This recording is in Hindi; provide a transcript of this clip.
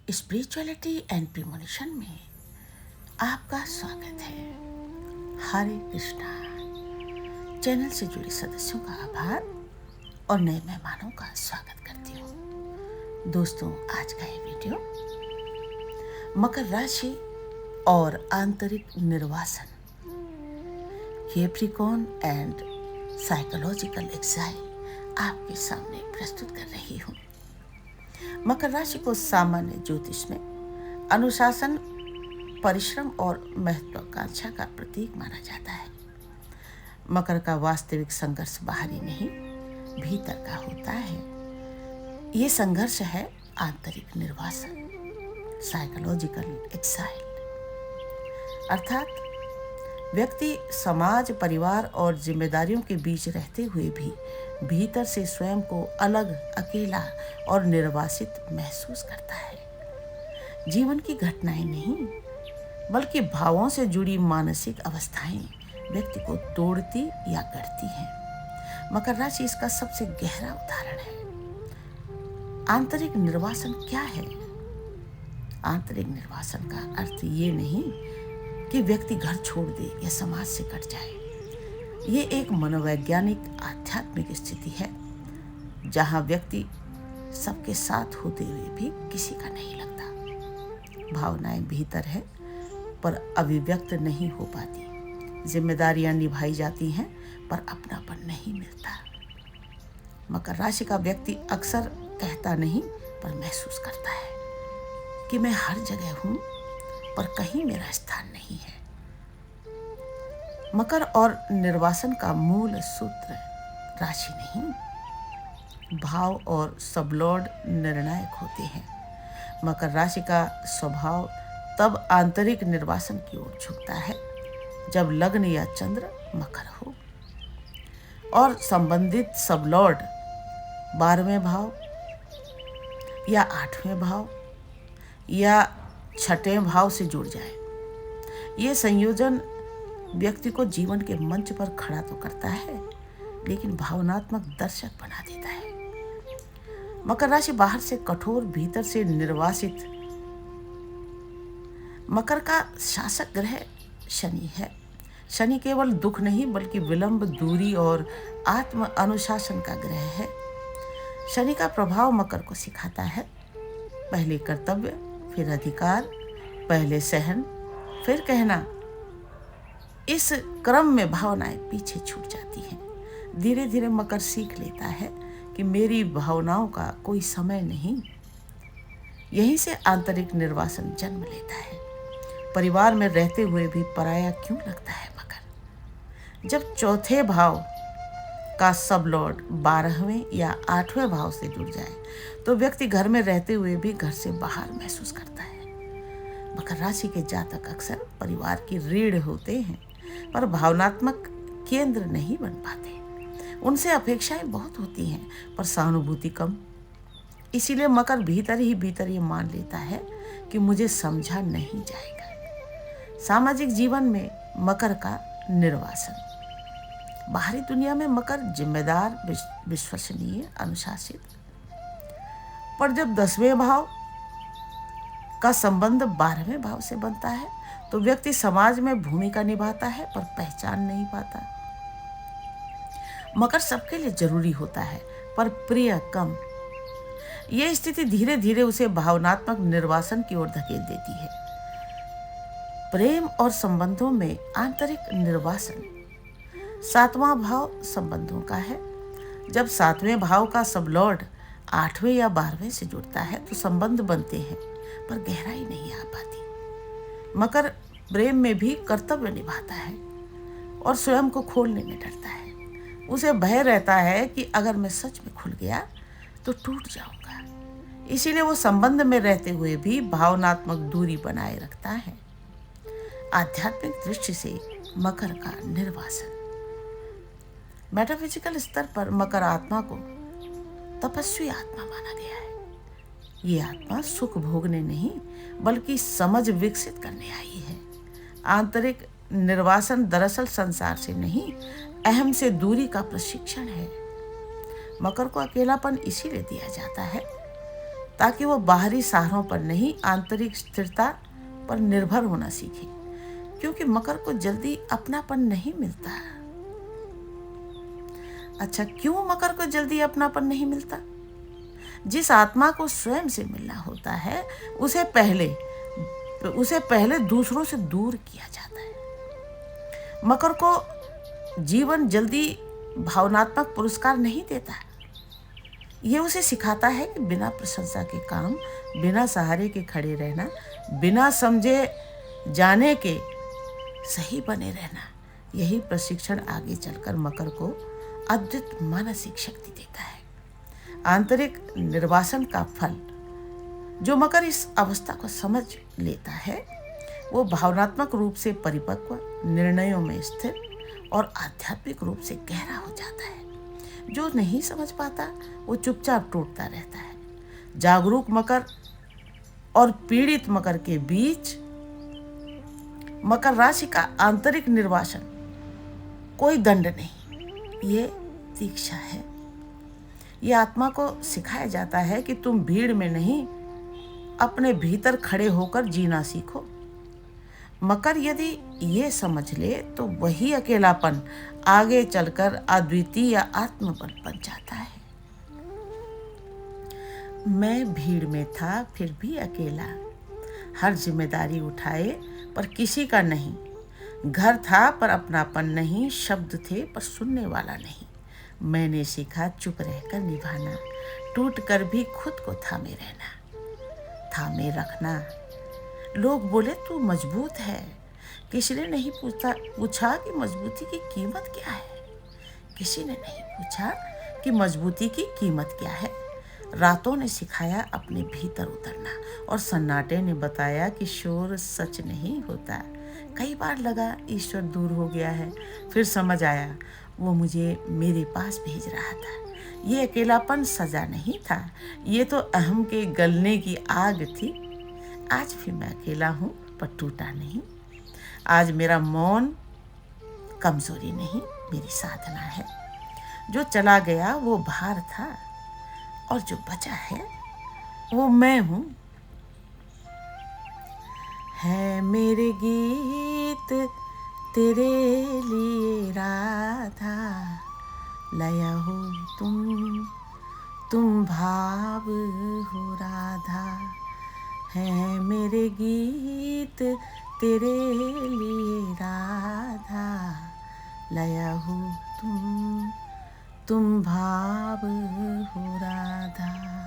स्पिरिचुअलिटी एंड प्रीमोनिशन में आपका स्वागत है। हरे कृष्णा। चैनल से जुड़े सदस्यों का आभार और नए मेहमानों का स्वागत करती हूँ। दोस्तों, आज का ये वीडियो मकर राशि और आंतरिक निर्वासन, कैप्रिकॉर्न एंड साइकोलॉजिकल एक्साइल आपके सामने प्रस्तुत कर रही हूँ। मकर राशि को सामान्य ज्योतिष में अनुशासन, परिश्रम और महत्वाकांक्षा का प्रतीक माना जाता है। मकर का वास्तविक संघर्ष बाहरी नहीं, भीतर का होता है। ये संघर्ष है आंतरिक निर्वासन, साइकोलॉजिकल एक्साइल। अर्थात व्यक्ति समाज, परिवार और जिम्मेदारियों के बीच रहते हुए भी भीतर से स्वयं को अलग, अकेला और निर्वासित महसूस करता है। जीवन की घटनाएं नहीं, बल्कि भावों से जुड़ी मानसिक अवस्थाएं व्यक्ति को तोड़ती या गढ़ती हैं। मकर राशि इसका सबसे गहरा उदाहरण है। आंतरिक निर्वासन क्या है? आंतरिक निर्वासन का अर्थ ये नहीं कि व्यक्ति घर छोड़ दे या समाज से कट जाए। ये एक मनोवैज्ञानिक, आध्यात्मिक स्थिति है जहाँ व्यक्ति सबके साथ होते हुए भी किसी का नहीं लगता। भावनाएं भीतर है पर अभिव्यक्त नहीं हो पाती। जिम्मेदारियां निभाई जाती हैं पर अपनापन नहीं मिलता। मकर राशि का व्यक्ति अक्सर कहता नहीं पर महसूस करता है कि मैं हर जगह हूं पर कहीं मेरा स्थान नहीं है। मकर और निर्वासन का मूल सूत्र राशि नहीं, भाव और सबलॉर्ड निर्णायक होते हैं। मकर राशि का स्वभाव तब आंतरिक निर्वासन की ओर झुकता है जब लग्न या चंद्र मकर हो और संबंधित सबलॉर्ड 12वें भाव या 8वें भाव या 6वें भाव से जुड़ जाए। ये संयोजन व्यक्ति को जीवन के मंच पर खड़ा तो करता है, लेकिन भावनात्मक दर्शक बना देता है। मकर राशि बाहर से कठोर, भीतर से निर्वासित। मकर का शासक ग्रह शनि है। शनि केवल दुख नहीं बल्कि विलंब, दूरी और आत्म अनुशासन का ग्रह है। शनि का प्रभाव मकर को सिखाता है, पहले कर्तव्य, फिर अधिकार, पहले सहन, फिर कहना। इस क्रम में भावनाएं पीछे छूट जाती हैं। धीरे धीरे मकर सीख लेता है कि मेरी भावनाओं का कोई समय नहीं। यहीं से आंतरिक निर्वासन जन्म लेता है। परिवार में रहते हुए भी पराया क्यों लगता है मकर? जब चौथे भाव का सबलॉर्ड 12वें या 8वें भाव से जुड़ जाए तो व्यक्ति घर में रहते हुए भी घर से बाहर महसूस करता है। मकर राशि के जातक अक्सर परिवार की रीढ़ होते हैं पर भावनात्मक केंद्र नहीं बन पाते। उनसे अपेक्षाएं बहुत होती हैं पर सहानुभूति कम। इसीलिए मकर भीतर ही भीतर ये मान लेता है कि मुझे समझा नहीं जाएगा। सामाजिक जीवन में मकर का निर्वासन। बाहरी दुनिया में मकर जिम्मेदार, विश्वसनीय, अनुशासित। पर जब 10वें भाव का संबंध 12वें भाव से बनता है तो व्यक्ति समाज में भूमिका निभाता है पर पहचान नहीं पाता। मकर सबके लिए जरूरी होता है पर प्रिय कम। यह स्थिति धीरे धीरे उसे भावनात्मक निर्वासन की ओर धकेल देती है। प्रेम और संबंधों में आंतरिक निर्वासन। 7वां भाव संबंधों का है। जब 7वें भाव का सबलॉर्ड 8वें या 12वें से जुड़ता है तो संबंध बनते हैं पर गहराई नहीं आ पाती। मकर प्रेम में भी कर्तव्य निभाता है और स्वयं को खोलने में डरता है। उसे भय रहता है कि अगर मैं सच में खुल गया तो टूट जाऊंगा। इसीलिए वो संबंध में रहते हुए भी भावनात्मक दूरी बनाए रखता है। आध्यात्मिक दृष्टि से मकर का निर्वासन। मेटाफिजिकल स्तर पर मकर आत्मा को तपस्वी आत्मा माना गया है। ये आत्मा सुख भोगने नहीं बल्कि समझ विकसित करने आई है। आंतरिक निर्वासन दरअसल संसार से नहीं, अहम से दूरी का प्रशिक्षण है। मकर को अकेलापन इसीलिए दिया जाता है ताकि वो बाहरी सहारों पर नहीं, आंतरिक स्थिरता पर निर्भर होना सीखे, क्योंकि मकर को जल्दी अपनापन नहीं मिलता। अच्छा, क्यों मकर को जल्दी अपनापन नहीं मिलता? जिस आत्मा को स्वयं से मिलना होता है उसे पहले दूसरों से दूर किया जाता है। मकर को जीवन जल्दी भावनात्मक पुरस्कार नहीं देता। ये उसे सिखाता है कि बिना प्रशंसा के काम, बिना सहारे के खड़े रहना, बिना समझे जाने के सही बने रहना। यही प्रशिक्षण आगे चलकर मकर को अद्भुत मानसिक शक्ति देता है। आंतरिक निर्वासन का फल जो मकर इस अवस्था को समझ लेता है, वो भावनात्मक रूप से परिपक्व, निर्णयों में स्थिर और आध्यात्मिक रूप से गहरा हो जाता है। जो नहीं समझ पाता वो चुपचाप टूटता रहता है। जागरूक मकर और पीड़ित मकर के बीच मकर राशि का आंतरिक निर्वासन कोई दंड नहीं, ये दीक्षा है। ये आत्मा को सिखाया जाता है कि तुम भीड़ में नहीं, अपने भीतर खड़े होकर जीना सीखो। मकर यदि ये समझ ले तो वही अकेलापन आगे चलकर अद्वितीय आत्मबल बन जाता है। मैं भीड़ में था फिर भी अकेला, हर जिम्मेदारी उठाए पर किसी का नहीं, घर था पर अपनापन नहीं, शब्द थे पर सुनने वाला नहीं। मैंने सीखा चुप रहकर निभाना, टूट कर भी खुद को थामे रहना, थामे रखना। लोग बोले तू मजबूत है, किसी ने नहीं पूछा कि मजबूती की कीमत क्या है। किसी ने नहीं पूछा कि मजबूती की कीमत क्या है। रातों ने सिखाया अपने भीतर उतरना और सन्नाटे ने बताया कि शोर सच नहीं होता। कई बार लगा ईश्वर दूर हो गया है, फिर समझ आया वो मुझे मेरे पास भेज रहा था। ये अकेलापन सजा नहीं था, ये तो अहम के गलने की आग थी। आज भी मैं अकेला हूँ पर टूटा नहीं। आज मेरा मौन कमजोरी नहीं, मेरी साधना है। जो चला गया वो भार था और जो बचा है वो मैं हूँ। है मेरे गीत तेरे लिए राधा, लया हो तुम भाव हो राधा। है मेरे गीत तेरे लिए राधा, लया हो तुम भाव हो राधा।